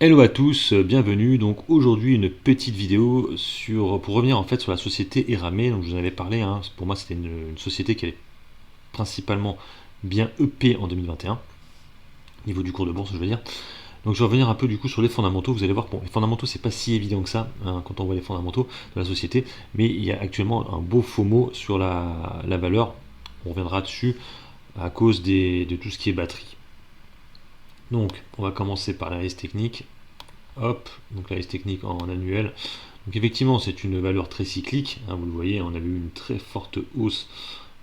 Hello à tous, bienvenue. Donc aujourd'hui une petite vidéo pour revenir en fait sur la société Eramé. Donc je vous en avais parlé, hein. Pour moi c'était une société qui allait principalement bien EP en 2021, niveau du cours de bourse je veux dire. Donc je vais revenir un peu du coup sur les fondamentaux. Vous allez voir, bon, les fondamentaux c'est pas si évident que ça, hein, quand on voit les fondamentaux de la société, mais il y a actuellement un beau FOMO sur la valeur. On reviendra dessus à cause de tout ce qui est batterie. Donc on va commencer par l'analyse technique. Hop, donc l'analyse technique en annuel. Donc effectivement, c'est une valeur très cyclique, hein, vous le voyez, on avait eu une très forte hausse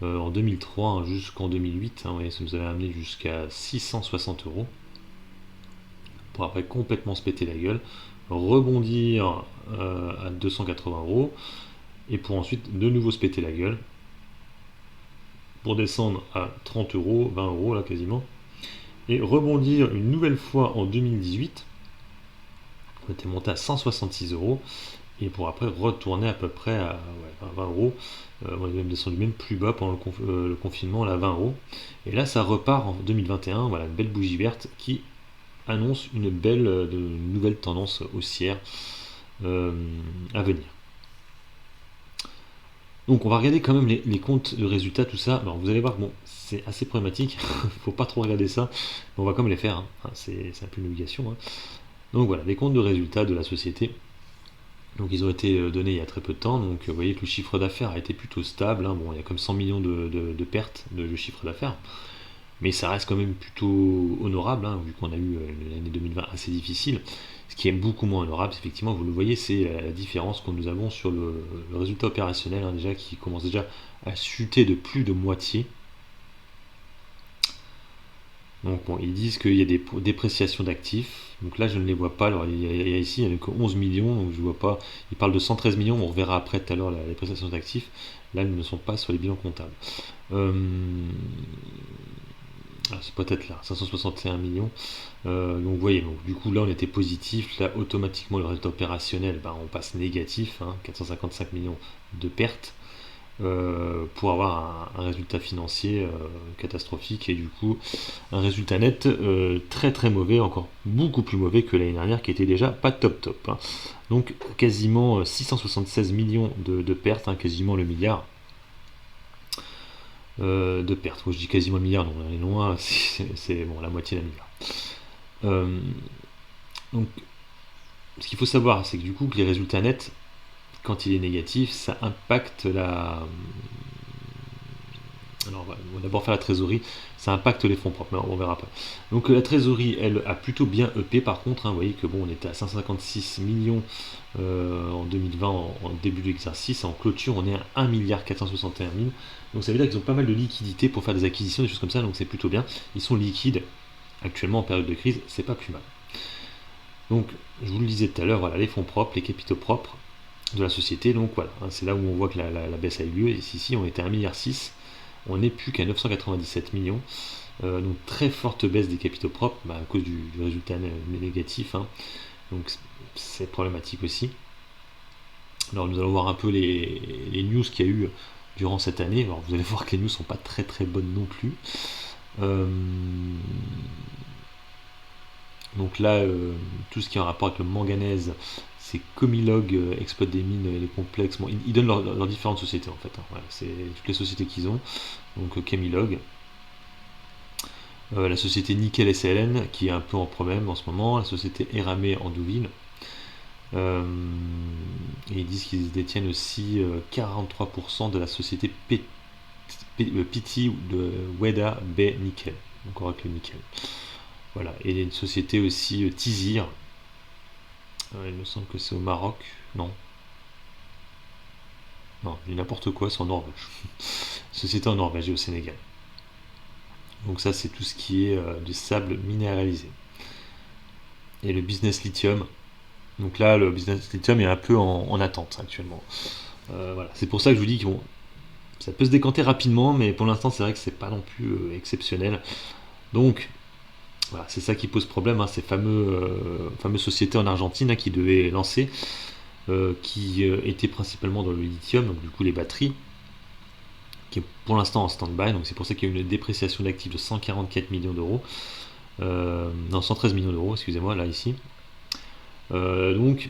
en 2003, hein, jusqu'en 2008, hein, vous voyez, ça nous avait amené jusqu'à 660 euros, pour après complètement se péter la gueule, rebondir à 280 euros, et pour ensuite de nouveau se péter la gueule, pour descendre à 30 euros, 20 euros là quasiment, et rebondir une nouvelle fois en 2018, on était monté à 166 euros, et pour après retourner à peu près à, ouais, 20 euros. On est même descendu même plus bas pendant le confinement, là, 20 euros. Et là, ça repart en 2021. Voilà, une belle bougie verte qui annonce une nouvelle tendance haussière euh, à venir. Donc, on va regarder quand même les comptes de résultats, tout ça. Alors, vous allez voir que bon, c'est assez problématique. Faut pas trop regarder ça. Mais on va quand même les faire, hein. C'est un peu une obligation, hein. Donc voilà, les comptes de résultats de la société. Donc ils ont été donnés il y a très peu de temps, donc vous voyez que le chiffre d'affaires a été plutôt stable, hein. Bon, il y a comme 100 millions de pertes de chiffre d'affaires, mais ça reste quand même plutôt honorable, hein, vu qu'on a eu l'année 2020 assez difficile. Ce qui est beaucoup moins honorable, effectivement, vous le voyez, c'est la différence que nous avons sur le résultat opérationnel, hein, déjà, qui commence déjà à chuter de plus de moitié. Donc bon, ils disent qu'il y a des dépréciations d'actifs. Donc là, je ne les vois pas. Alors il y a ici, il n'y a que 11 millions, donc je vois pas. Ils parlent de 113 millions, on reverra après tout à l'heure la dépréciation d'actifs. Là, ils ne sont pas sur les bilans comptables. Euh, c'est peut-être là, 561 millions. Donc vous voyez, donc, du coup là on était positif. Là, automatiquement, le résultat opérationnel, ben, on passe négatif, hein, 455 millions de pertes. Pour avoir un résultat financier catastrophique et du coup un résultat net très très mauvais, encore beaucoup plus mauvais que l'année dernière qui était déjà pas top top, hein. Donc quasiment 676 millions de pertes, hein, quasiment le milliard de pertes. Moi je dis quasiment le milliard, non, on est loin, c'est bon, la moitié d'un milliard. Euh, donc ce qu'il faut savoir, c'est que du coup que les résultats nets, quand il est négatif, ça impacte la, alors, on va d'abord faire la trésorerie, ça impacte les fonds propres, mais on verra pas. Donc la trésorerie, elle, a plutôt bien EP par contre, hein. Vous voyez que bon, on était à 556 millions en 2020, en début de l'exercice, en clôture, on est à 1 milliard 461 000. Donc ça veut dire qu'ils ont pas mal de liquidités pour faire des acquisitions, des choses comme ça, donc c'est plutôt bien. Ils sont liquides actuellement en période de crise, c'est pas plus mal. Donc je vous le disais tout à l'heure, voilà, les fonds propres, les capitaux propres de la société, donc voilà, hein, c'est là où on voit que la baisse a eu lieu, et ici on était à 1,6 milliard, on n'est plus qu'à 997 millions. Donc très forte baisse des capitaux propres, bah, à cause du résultat négatif, hein. Donc c'est problématique aussi. Alors nous allons voir un peu les news qu'il y a eu durant cette année. Alors vous allez voir que les news sont pas très très bonnes non plus. Euh, donc là, tout ce qui est en rapport avec le manganèse, c'est Comilog exploite des mines et les complexes. Bon, ils donnent leurs différentes sociétés en fait, hein. Voilà, c'est toutes les sociétés qu'ils ont. Donc Comilog, la société Nickel SLN qui est un peu en problème en ce moment, la société Eramé en Douville. Euh, et ils disent qu'ils détiennent aussi 43% de la société PT de Weda Bay Nickel, encore avec le nickel. Voilà, et il y a une société aussi Tizir, il me semble que c'est au Maroc, non, non, je dis n'importe quoi, c'est en Norvège. Société en Norvège et au Sénégal. Donc ça c'est tout ce qui est du sable minéralisé. Et le business lithium, donc là, le business lithium est un peu en attente actuellement. Voilà. C'est pour ça que je vous dis que bon, ça peut se décanter rapidement, mais pour l'instant, c'est vrai que c'est pas non plus exceptionnel. Donc, voilà, c'est ça qui pose problème, hein, ces fameuses sociétés en Argentine, hein, qui devaient lancer, qui étaient principalement dans le lithium, donc du coup les batteries, qui est pour l'instant en stand-by. Donc c'est pour ça qu'il y a eu une dépréciation d'actifs de 144 millions d'euros. Non, 113 millions d'euros, excusez-moi, là ici. Donc,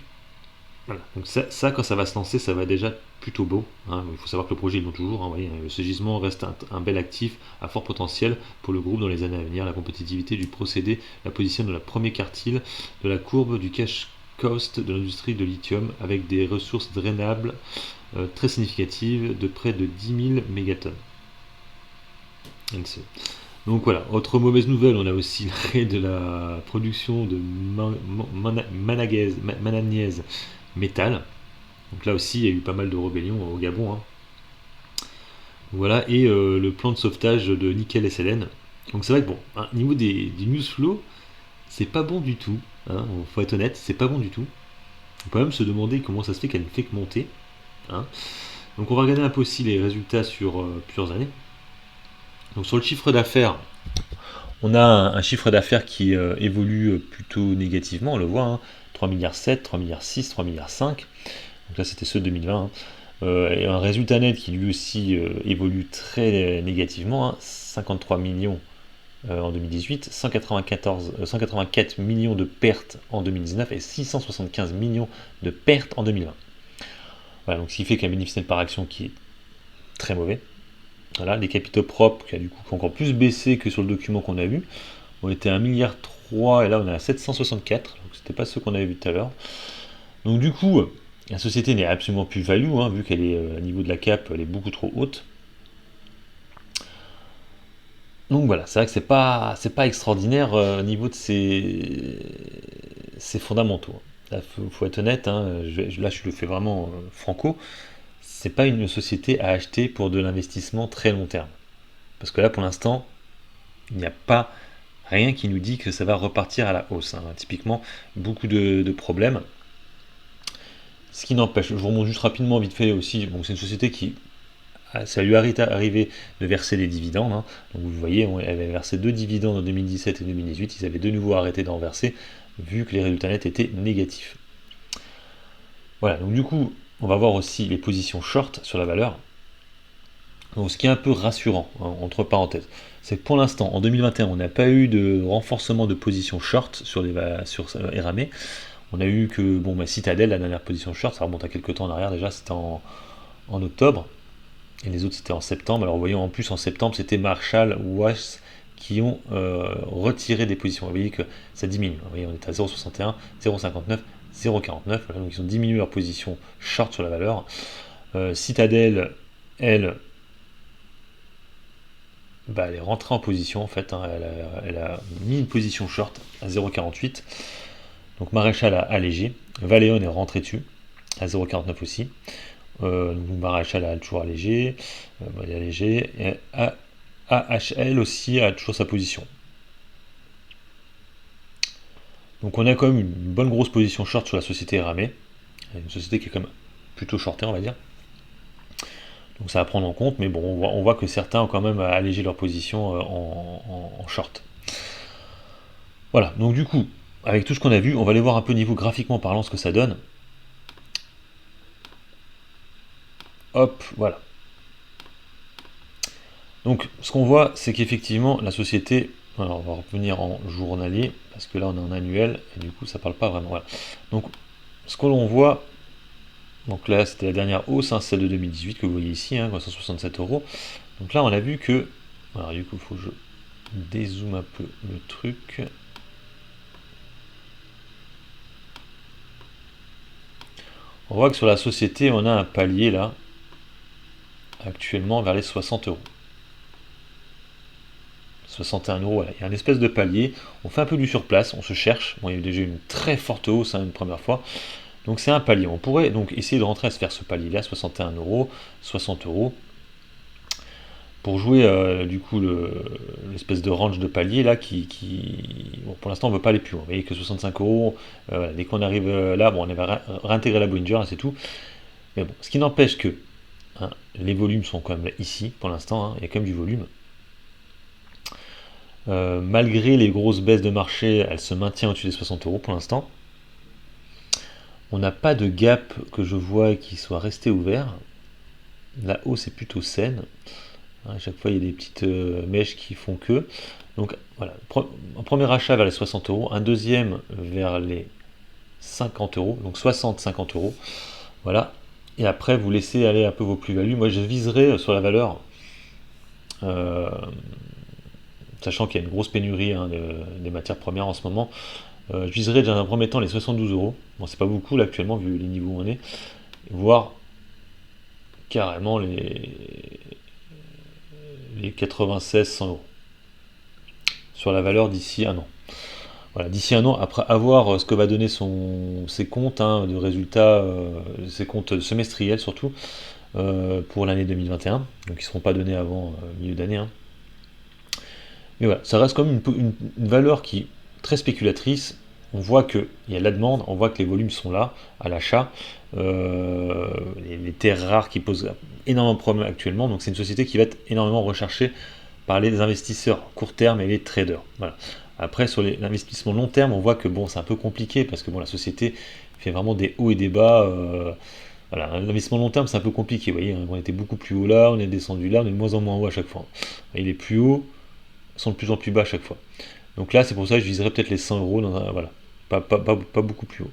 voilà. Donc ça, quand ça va se lancer, ça va déjà plutôt beau, hein. Il faut savoir que le projet, ils l'ont toujours, hein, vous voyez, ce gisement reste un bel actif à fort potentiel pour le groupe dans les années à venir. La compétitivité du procédé la positionne dans la première quartile de la courbe du cash cost de l'industrie de lithium, avec des ressources drainables très significatives de près de 10 000 mégatonnes. Donc voilà, autre mauvaise nouvelle, on a aussi l'arrêt de la production de manganèse métal. Donc là aussi, il y a eu pas mal de rébellions au Gabon, hein. Voilà, et le plan de sauvetage de nickel et sélène. Donc c'est vrai que bon, hein, niveau du news flow, c'est pas bon du tout, hein, faut être honnête, c'est pas bon du tout. On peut même se demander comment ça se fait qu'elle ne fait que monter, hein. Donc on va regarder un peu aussi les résultats sur plusieurs années. Donc sur le chiffre d'affaires, on a un chiffre d'affaires qui évolue plutôt négativement, on le voit, hein, 3 milliards 7, 3 milliards 6, 3 milliards 5. Donc là c'était ceux de 2020, hein. Et un résultat net qui lui aussi évolue très négativement, hein, 53 millions en 2018, 184 millions de pertes en 2019 et 675 millions de pertes en 2020. Voilà, donc ce qui fait qu'un bénéfice net par action qui est très mauvais. Voilà, les capitaux propres qui a du coup encore plus baissé que sur le document qu'on a vu. On était à 1,3 milliard et là on est à 764, donc c'était pas ce qu'on avait vu tout à l'heure. Donc du coup, la société n'est absolument plus value, hein, vu qu'elle est au niveau de la cap, elle est beaucoup trop haute. Donc voilà, c'est vrai que c'est pas extraordinaire au niveau de ses fondamentaux. Là, faut être honnête, hein, là je le fais vraiment franco, c'est pas une société à acheter pour de l'investissement très long terme. Parce que là pour l'instant, il n'y a pas rien qui nous dit que ça va repartir à la hausse, hein. Typiquement, beaucoup de problèmes. Ce qui n'empêche, je vous remonte juste rapidement, vite fait aussi, bon, c'est une société qui, ça lui est arrivé de verser des dividendes, hein. Donc vous voyez, elle avait versé 2 dividendes en 2017 et 2018, ils avaient de nouveau arrêté d'en verser, vu que les résultats nets étaient négatifs. Voilà, donc du coup, on va voir aussi les positions short sur la valeur. Donc ce qui est un peu rassurant, hein, entre parenthèses, c'est que pour l'instant, en 2021, on n'a pas eu de renforcement de position short sur Eramé. On a eu que, bon, Citadel, la dernière position short, ça remonte à quelques temps en arrière déjà, c'était en octobre, et les autres c'était en septembre. Alors vous voyez, en plus en septembre, c'était Marshall ou Weiss qui ont retiré des positions. Vous voyez que ça diminue. Vous voyez, on est à 0,61, 0,59, 0,49, voilà, donc ils ont diminué leur position short sur la valeur. Citadel, elle, elle est rentrée en position en fait, hein, elle a mis une position short à 0,48. Donc Maréchal a allégé, Valéon est rentré dessus à 0,49 aussi. Donc Maréchal a toujours allégé, il est allégé, et AHL aussi a toujours sa position. Donc on a quand même une bonne grosse position short sur la société Ramé, une société qui est quand même plutôt shortée, on va dire. Donc ça à prendre en compte, mais bon, on voit que certains ont quand même allégé leur position en short. Voilà, donc du coup, avec tout ce qu'on a vu, on va aller voir un peu niveau graphiquement parlant ce que ça donne. Hop, voilà. Donc ce qu'on voit, c'est qu'effectivement, la société, alors on va revenir en journalier, parce que là on est en annuel, et du coup ça parle pas vraiment. Voilà. Donc ce que l'on voit, donc là c'était la dernière hausse, hein, celle de 2018 que vous voyez ici, hein, 167 euros. Donc là on a vu que, alors du coup il faut que je dézoome un peu le truc. On voit que sur la société on a un palier là, actuellement vers les 60 euros. 61 euros, voilà. Il y a un espèce de palier, on fait un peu du surplace, on se cherche, bon, il y a eu déjà une très forte hausse, hein, une première fois, donc c'est un palier, on pourrait donc essayer de rentrer à se faire ce palier là, 61 euros, 60 euros, pour jouer du coup l'espèce de range de palier là bon, pour l'instant on ne veut pas aller plus haut, vous voyez que 65 euros, dès qu'on arrive là, bon, on va réintégrer la Bollinger, c'est tout, mais bon, ce qui n'empêche que hein, les volumes sont quand même là, ici pour l'instant, hein, il y a quand même du volume. Malgré les grosses baisses de marché, elle se maintient au-dessus des 60 euros pour l'instant. On n'a pas de gap que je vois qui soit resté ouvert. La hausse est plutôt saine. À chaque fois, il y a des petites mèches qui font que. Donc voilà, un premier achat vers les 60 euros, un deuxième vers les 50 euros, donc 60-50 euros. Voilà. Et après, vous laissez aller un peu vos plus-values. Moi, je viserai sur la valeur, sachant qu'il y a une grosse pénurie hein, des matières premières en ce moment. Je viserai dans un premier temps les 72 euros. Bon, c'est pas beaucoup là actuellement, vu les niveaux où on est. Voire carrément les 96-100 euros sur la valeur d'ici un an. Voilà, d'ici un an, après avoir ce que va donner ses comptes hein, de résultats, ses comptes semestriels surtout, pour l'année 2021, donc ils ne seront pas donnés avant milieu d'année. Hein. Mais voilà, ça reste comme une valeur qui est très spéculatrice. On voit qu'il y a de la demande, on voit que les volumes sont là à l'achat. Les terres rares qui posent énormément de problèmes actuellement, donc c'est une société qui va être énormément recherchée par les investisseurs court terme et les traders. Voilà. Après, sur l'investissement long terme, on voit que bon, c'est un peu compliqué parce que bon, la société fait vraiment des hauts et des bas. Voilà, l'investissement long terme, c'est un peu compliqué. Vous voyez, on était beaucoup plus haut là, on est descendu là, on est de moins en moins haut à chaque fois. Et les plus hauts sont de plus en plus bas à chaque fois. Donc là, c'est pour ça que je viserais peut-être les 100 euros, voilà, pas beaucoup plus haut.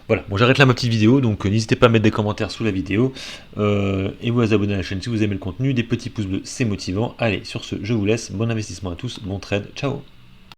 Voilà, bon j'arrête là ma petite vidéo, donc n'hésitez pas à mettre des commentaires sous la vidéo, et vous abonner à la chaîne si vous aimez le contenu, des petits pouces bleus c'est motivant. Allez, sur ce, je vous laisse, bon investissement à tous, bon trade, ciao.